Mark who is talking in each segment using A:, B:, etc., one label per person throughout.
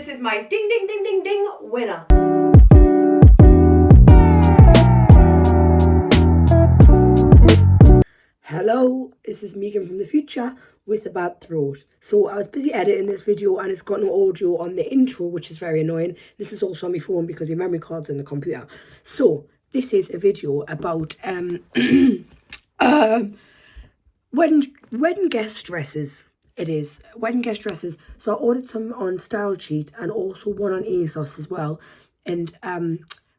A: this is my ding ding ding ding ding winner. Hello, this is Megan from the future with a bad throat. So I was busy editing this video and it's got no audio on the intro, which is very annoying. This is also on my phone because my memory card's in the computer. So this is a video about wedding guest dresses. It is wedding guest dresses. So I ordered some on Style Sheet and also one on Asos as well, and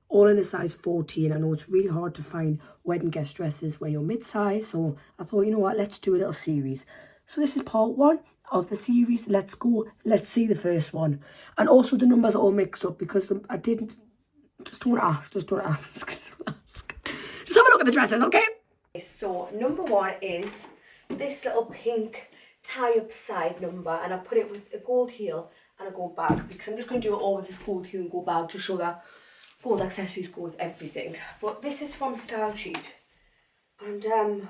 A: all in a size 14. I know it's really hard to find wedding guest dresses when you're mid-size, so I thought, you know what, let's do a little series. So this is part 1 of the series. Let's go, let's see the first one. And also the numbers are all mixed up because I didn't, don't ask. Just have a look at the dresses, okay? So number 1 is this little pink tie-up side number, and I put it with a gold heel and a gold bag because I'm just going to do it all with this gold heel and gold bag to show that gold accessories go with everything. But this is from Style Sheet, and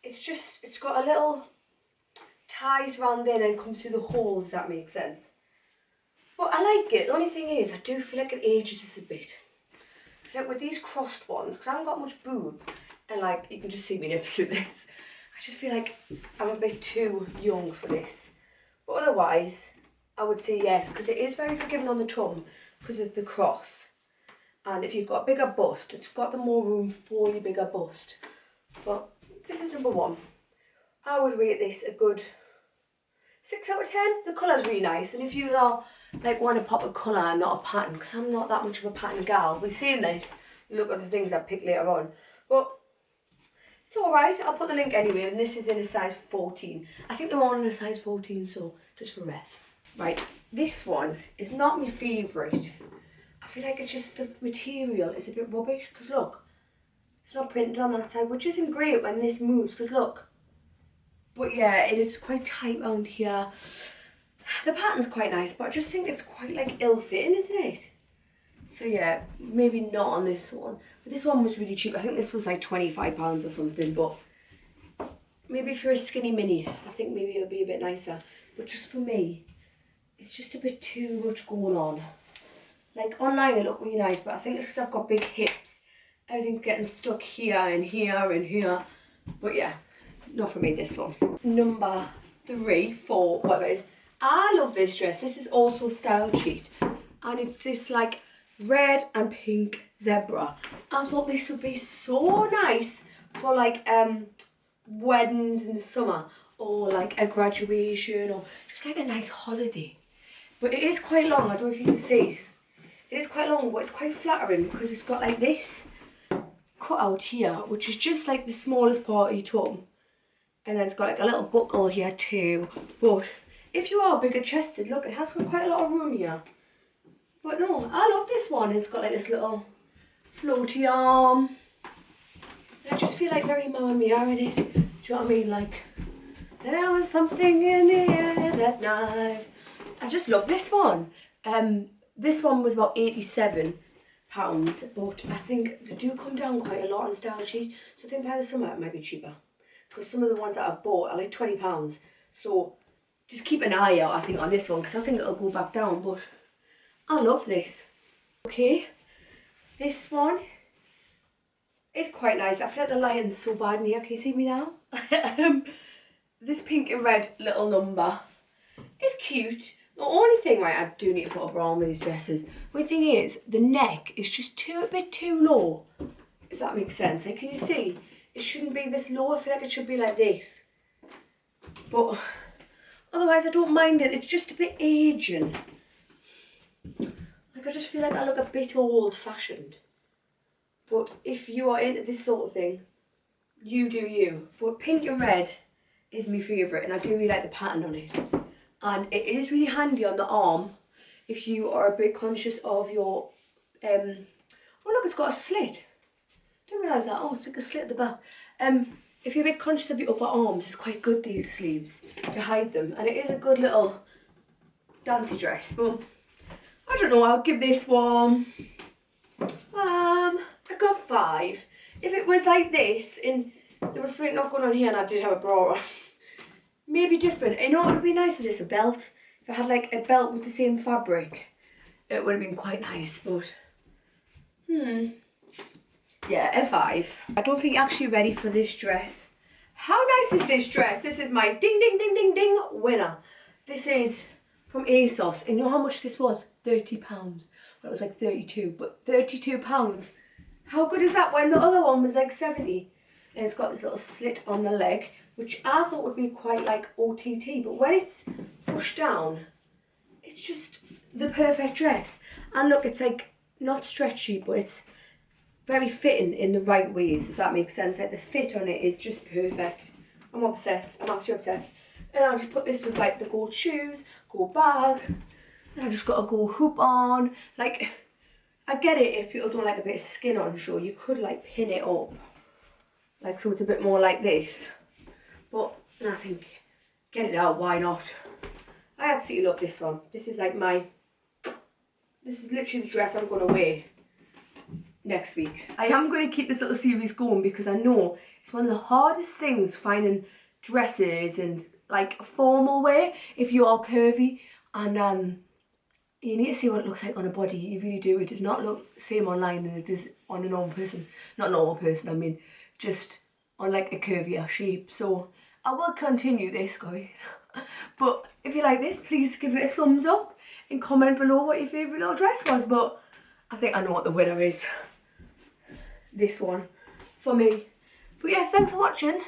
A: it's got a little ties round there and then comes through the hole, does that make sense? But I like it. The only thing is I do feel like it ages us a bit. I feel like with these crossed ones, because I haven't got much boob, and like you can just see me nips through this, I just feel like I'm a bit too young for this. But otherwise I would say yes, because it is very forgiving on the tongue because of the cross, and if you've got a bigger bust, it's got the more room for your bigger bust. But this is number 1. I would rate this a good 6 out of 10. The colour's really nice, and if you are like want to pop a colour and not a pattern, because I'm not that much of a pattern gal, we've seen this, look at the things I pick later on, but it's alright. I'll put the link anyway, and this is in a size 14. I think they're all in a size 14, so just for ref. Right, this one is not my favourite. I feel like it's just the material is a bit rubbish, because look, it's not printed on that side, which isn't great when this moves, because look. But yeah, and it's quite tight around here. The pattern's quite nice, but I just think it's quite like ill-fitting, isn't it? So yeah, maybe not on this one. But this one was really cheap. I think this was like £25 or something, but maybe if you're a skinny mini, I think maybe it'll be a bit nicer. But just for me, it's just a bit too much going on. Like online it looked really nice, but I think it's because I've got big hips. Everything's getting stuck here and here and here. But yeah, not for me, this one. Number 3, 4, whatever it is. I love this dress. This is also Style Sheet, and it's this like red and pink zebra. I thought this would be so nice for like weddings in the summer, or like a graduation, or just like a nice holiday. But it is quite long. I don't know if you can see. It is quite long, but it's quite flattering because it's got like this cut out here, which is just like the smallest part of your tongue. And then it's got like a little buckle here too. But if you are bigger chested, look, it has got quite a lot of room here. But no, I love this one. It's got like this little floaty arm. And I just feel like very Mamma Mia in it. Do you know what I mean? Like, there was something in the air that night. I just love this one. This one was about £87, but I think they do come down quite a lot on Style Sheet. So I think by the summer it might be cheaper, because some of the ones that I've bought are like £20. So just keep an eye out, I think, on this one, because I think it'll go back down. But I love this. Okay, this one is quite nice. I feel like the lighting's so bad in here. Can you see me now? This pink and red little number is cute. The only thing, right, I do need to put a bra on with these dresses. The only thing is, the neck is just a bit too low, if that makes sense. Like, can you see? It shouldn't be this low. I feel like it should be like this. But otherwise, I don't mind it. It's just a bit aging. Like, I just feel like I look a bit old-fashioned. But if you are into this sort of thing, you do you. But pink and red is my favourite, and I do really like the pattern on it. And it is really handy on the arm if you are a bit conscious of your, oh look, it's got a slit. Didn't realise that. Oh, it's like a slit at the back. If you're a bit conscious of your upper arms, it's quite good, these sleeves, to hide them. And it is a good little dancey dress. But I don't know, I would give this one a good 5. If it was like this and there was something not going on here and I did have a bra on, maybe different. You know what would be nice with this? A belt. If I had like a belt with the same fabric, it would have been quite nice, but yeah, a 5. I don't think you're actually ready for this dress. How nice is this dress? This is my ding ding ding ding ding winner. This is from Asos, and you know how much this was? £30. Well, it was like 32, but £32. How good is that when the other one was like 70? And it's got this little slit on the leg, which I thought would be quite like OTT, but when it's pushed down, it's just the perfect dress. And look, it's like not stretchy, but it's very fitting in the right ways, does that make sense? Like the fit on it is just perfect. I'm obsessed, I'm absolutely obsessed. And I'll just put this with like the gold shoes, gold bag, and I've just got a gold hoop on. Like, I get it if people don't like a bit of skin on show, you could like pin it up. Like so it's a bit more like this. But I think, get it out, why not? I absolutely love this one. This is like this is literally the dress I'm going to wear next week. I am going to keep this little series going because I know it's one of the hardest things finding dresses and like a formal wear if you are curvy, and you need to see what it looks like on a body. You really do. It does not look the same online than it does on a normal person. Not normal person, I mean just on like a curvier shape. So I will continue this, guys. But if you like this, please give it a thumbs up and comment below what your favourite little dress was. But I think I know what the winner is. This one for me. But yes, thanks for watching.